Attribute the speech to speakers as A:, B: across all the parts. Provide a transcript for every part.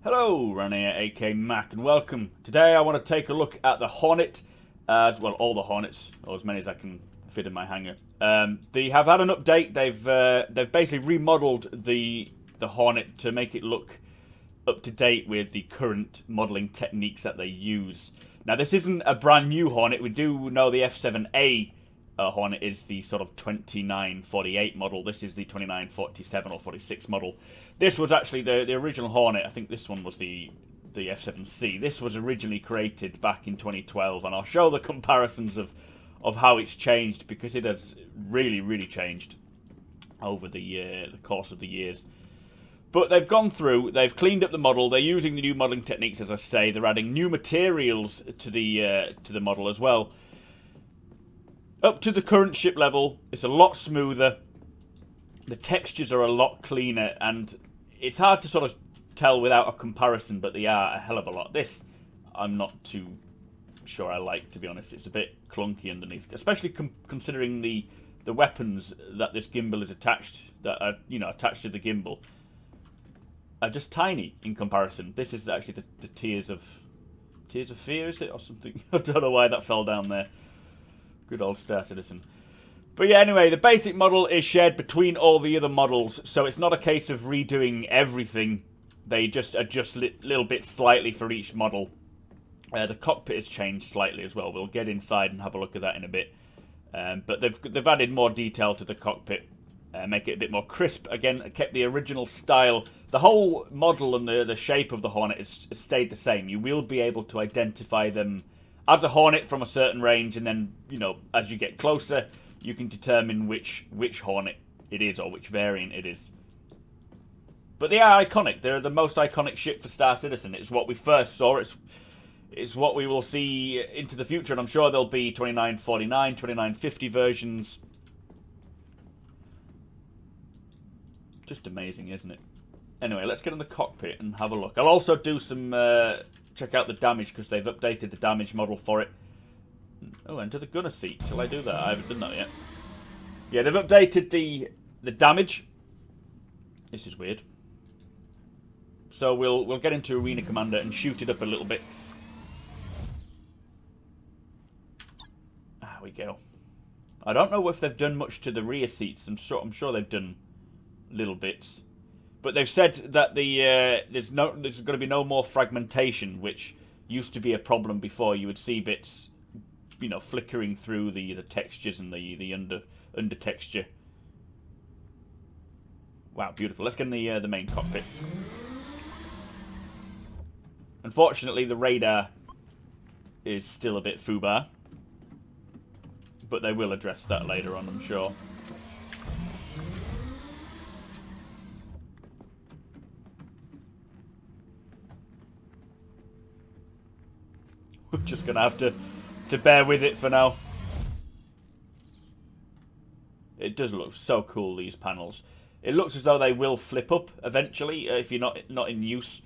A: Hello, Rania, aka Mac, and welcome. Today I want to take a look at the Hornet, well, all the Hornets, or as many as I can fit in my hangar. They have had an update. They've basically remodeled the Hornet to make it look up to date with the current modeling techniques that they use. Now, this isn't a brand new Hornet. We do know the F7A Hornet is the sort of 2948 model. This is the 2947 or 46 model. This was actually the original Hornet. I think this one was the F7C. This was originally created back in 2012, and I'll show the comparisons of how it's changed, because it has really changed over the course of the years. But they've gone through, they've cleaned up the model. They're using the new modeling techniques, as I say. They're adding new materials to the model as well. Up to the current ship level, it's a lot smoother. The textures are a lot cleaner, and it's hard to sort of tell without a comparison, but they are a hell of a lot. This, I'm not too sure I like, to be honest. It's a bit clunky underneath, especially considering the weapons that this gimbal is attached, that are, attached to the gimbal, are just tiny in comparison. This is actually the Tears of Fear, is it, or something? I don't know why that fell down there. Good old Star Citizen. But yeah, anyway, the basic model is shared between all the other models, so it's not a case of redoing everything. They just adjust little bits slightly for each model. The cockpit has changed slightly as well. We'll get inside and have a look at that in a bit. But they've added more detail to the cockpit, make it a bit more crisp. Again, kept the original style. The whole model and the shape of the Hornet has stayed the same. You will be able to identify them as a Hornet from a certain range, and then, as you get closer, you can determine which Hornet it is, or which variant it is. But they are iconic. They're the most iconic ship for Star Citizen. It's what we first saw. It's what we will see into the future, and I'm sure there'll be 2949, 2950 versions. Just amazing, isn't it? Anyway, let's get in the cockpit and have a look. I'll also do some... check out the damage, because they've updated the damage model for it. Oh, enter the gunner seat. Shall I do that? I haven't done that yet. Yeah, they've updated the damage. This is weird. So we'll get into Arena Commander and shoot it up a little bit. There we go. I don't know if they've done much to the rear seats. I'm sure they've done little bits. But they've said that there's going to be no more fragmentation, which used to be a problem before. You would see bits, flickering through the textures and the under texture. Wow, beautiful. Let's get in the main cockpit. Unfortunately, the radar is still a bit foobar, but they will address that later on, I'm sure. We're just going to have to bear with it for now. It does look so cool, these panels. It looks as though they will flip up eventually if you're not in use,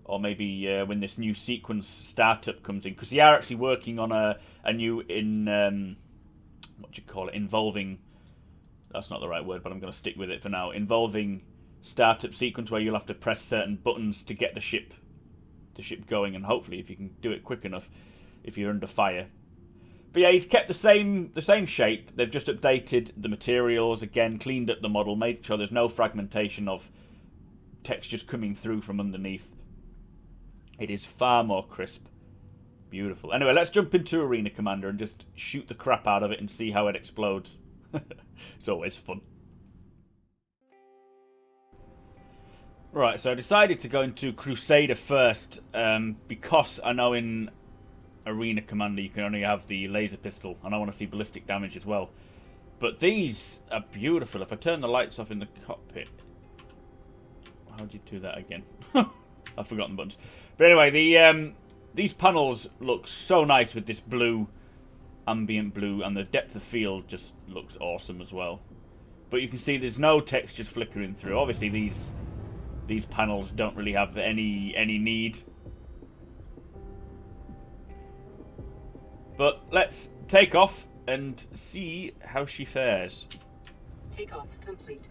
A: or maybe when this new sequence startup comes in, because they are actually working on a new what do you call it? Involving. That's not the right word, but I'm going to stick with it for now. Involving startup sequence where you'll have to press certain buttons to get the ship going, and hopefully if you can do it quick enough if you're under fire. But yeah, he's kept the same shape. They've just updated the materials again, cleaned up the model, made sure there's no fragmentation of textures coming through from underneath. It is far more crisp. Beautiful. Anyway, let's jump into Arena Commander and just shoot the crap out of it and see how it explodes. It's always fun. Right, so I decided to go into Crusader first, because I know in Arena Commander you can only have the laser pistol, and I want to see ballistic damage as well. But these are beautiful. If I turn the lights off in the cockpit... How do you do that again? I've forgotten buttons. But anyway, these panels look so nice with this blue, ambient blue, and the depth of field just looks awesome as well. But you can see there's no textures flickering through. Obviously these panels don't really have any need. But let's take off and see how she fares.
B: Takeoff complete.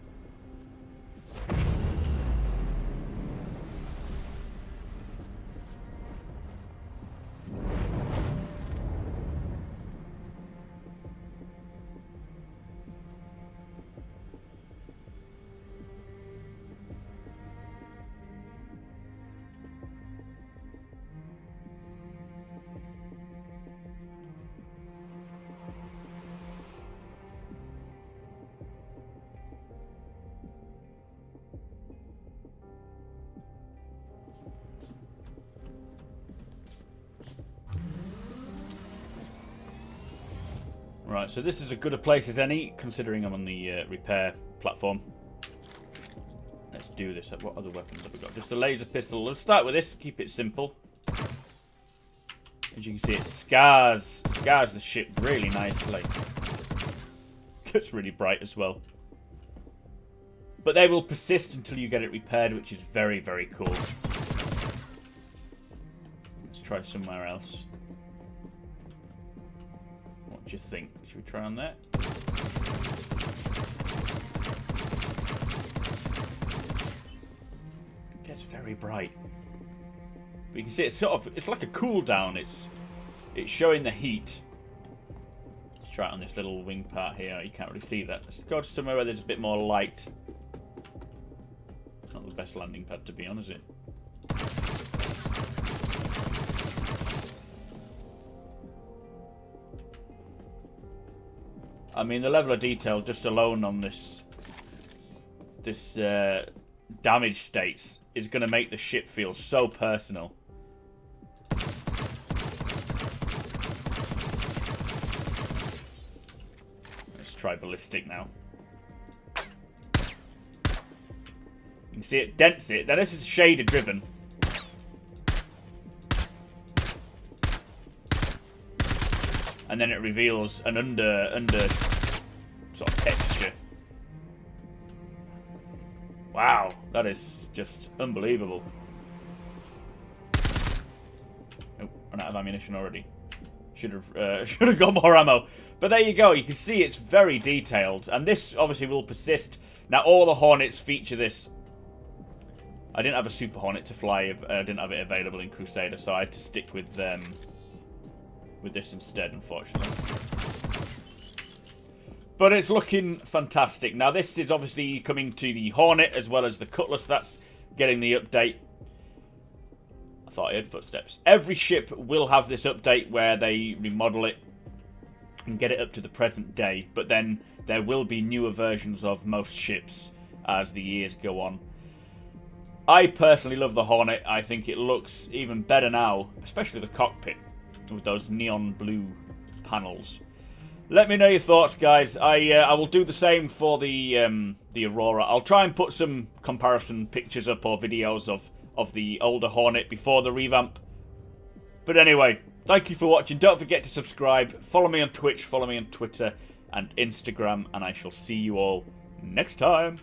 A: Right, so this is as good a place as any, considering I'm on the repair platform. Let's do this. What other weapons have we got? Just a laser pistol. Let's start with this. Keep it simple. As you can see, it scars the ship really nicely. It's really bright as well. But they will persist until you get it repaired, which is very, very cool. Let's try somewhere else. What do you think? Should we try on there? It gets very bright. But you can see it's like a cooldown. It's showing the heat. Let's try it on this little wing part here. You can't really see that. Let's go to somewhere where there's a bit more light. Not the best landing pad to be on, is it? I mean, the level of detail just alone on this damage states is going to make the ship feel so personal. Let's try ballistic now. You can see it dents it. Now this is shader driven. And then it reveals an under sort of texture. Wow, that is just unbelievable. Oh, run out of ammunition already. Should have got more ammo. But there you go. You can see it's very detailed, and this obviously will persist. Now all the Hornets feature this. I didn't have a Super Hornet to fly. I didn't have it available in Crusader, so I had to stick with this instead, unfortunately. But it's looking fantastic. Now this is obviously coming to the Hornet as well as the Cutlass. That's getting the update. I thought I heard footsteps. Every ship will have this update where they remodel it and get it up to the present day. But then there will be newer versions of most ships as the years go on. I personally love the Hornet. I think it looks even better now, especially the cockpit with those neon blue panels. Let me know your thoughts, guys. I will do the same for the Aurora. I'll try and put some comparison pictures up or videos of the older Hornet before the revamp. But anyway, thank you for watching. Don't forget to subscribe. Follow me on Twitch. Follow me on Twitter and Instagram. And I shall see you all next time.